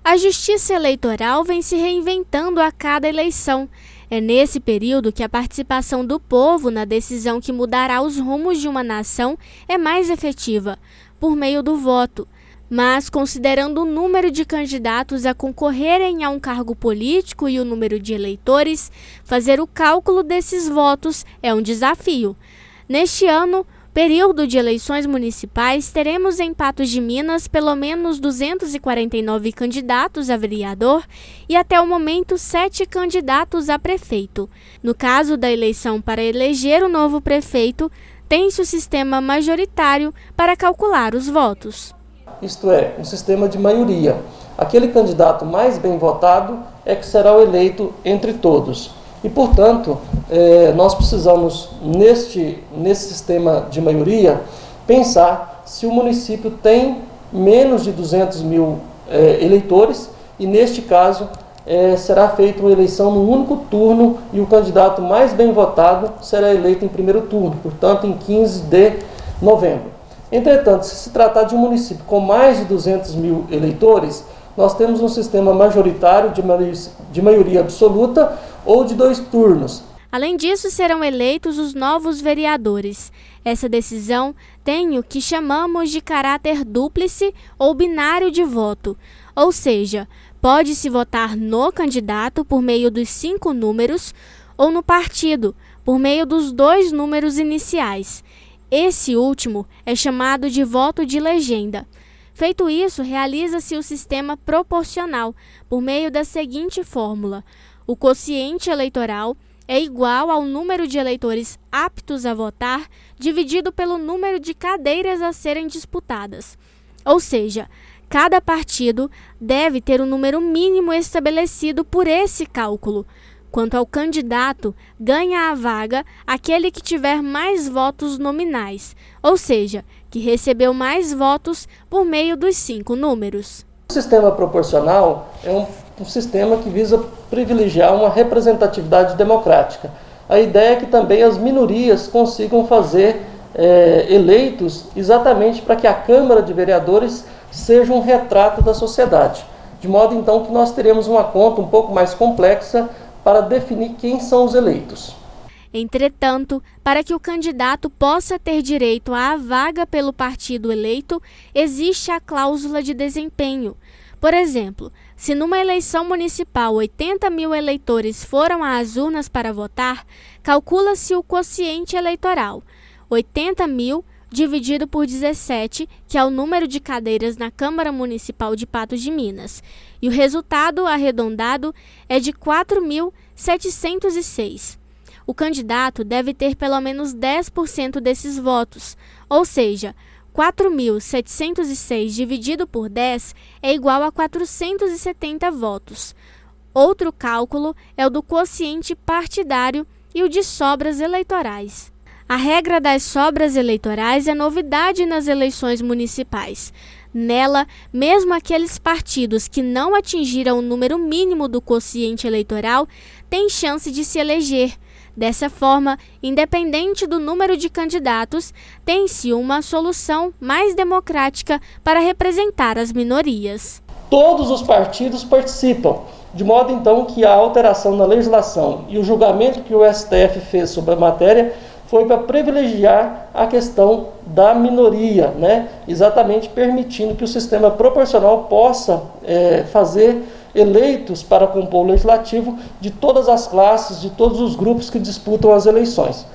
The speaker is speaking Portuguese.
A justiça eleitoral vem se reinventando a cada eleição. É nesse período que a participação do povo na decisão que mudará os rumos de uma nação é mais efetiva, por meio do voto. Mas, considerando o número de candidatos a concorrerem a um cargo político e o número de eleitores, fazer o cálculo desses votos é um desafio. Neste ano, período de eleições municipais, teremos em Patos de Minas pelo menos 249 candidatos a vereador e até o momento 7 candidatos a prefeito. No caso da eleição para eleger o novo prefeito, tem-se o sistema majoritário para calcular os votos. Isto é, um sistema de maioria. Aquele candidato mais bem votado é que será o eleito entre todos. E, portanto, nós precisamos, nesse sistema de maioria, pensar se o município tem menos de 200 mil eleitores e, neste caso, será feita uma eleição no único turno e o candidato mais bem votado será eleito em primeiro turno, portanto, em 15 de novembro. Entretanto, se tratar de um município com mais de 200 mil eleitores, nós temos um sistema majoritário de maioria absoluta ou de 2 turnos. Além disso, serão eleitos os novos vereadores. Essa decisão tem o que chamamos de caráter dúplice ou binário de voto, ou seja, pode-se votar no candidato por meio dos 5 números ou no partido por meio dos 2 números iniciais. Esse último é chamado de voto de legenda. Feito isso, realiza-se o sistema proporcional por meio da seguinte fórmula: o quociente eleitoral é igual ao número de eleitores aptos a votar dividido pelo número de cadeiras a serem disputadas. Ou seja, cada partido deve ter um número mínimo estabelecido por esse cálculo. Quanto ao candidato, ganha a vaga aquele que tiver mais votos nominais, ou seja, que recebeu mais votos por meio dos 5 números. O sistema proporcional é um sistema que visa privilegiar uma representatividade democrática. A ideia é que também as minorias consigam fazer eleitos exatamente para que a Câmara de Vereadores seja um retrato da sociedade. De modo então que nós teremos uma conta um pouco mais complexa para definir quem são os eleitos. Entretanto, para que o candidato possa ter direito à vaga pelo partido eleito, existe a cláusula de desempenho. Por exemplo, se numa eleição municipal 80 mil eleitores foram às urnas para votar, calcula-se o quociente eleitoral, 80 mil dividido por 17, que é o número de cadeiras na Câmara Municipal de Patos de Minas. E o resultado arredondado é de 4.706. O candidato deve ter pelo menos 10% desses votos, ou seja, 4.706 dividido por 10 é igual a 470 votos. Outro cálculo é o do quociente partidário e o de sobras eleitorais. A regra das sobras eleitorais é novidade nas eleições municipais. Nela, mesmo aqueles partidos que não atingiram o número mínimo do quociente eleitoral têm chance de se eleger. Dessa forma, independente do número de candidatos, tem-se uma solução mais democrática para representar as minorias. Todos os partidos participam, de modo então que a alteração na legislação e o julgamento que o STF fez sobre a matéria foi para privilegiar a questão da minoria, exatamente permitindo que o sistema proporcional possa fazer eleitos para compor o legislativo de todas as classes, de todos os grupos que disputam as eleições.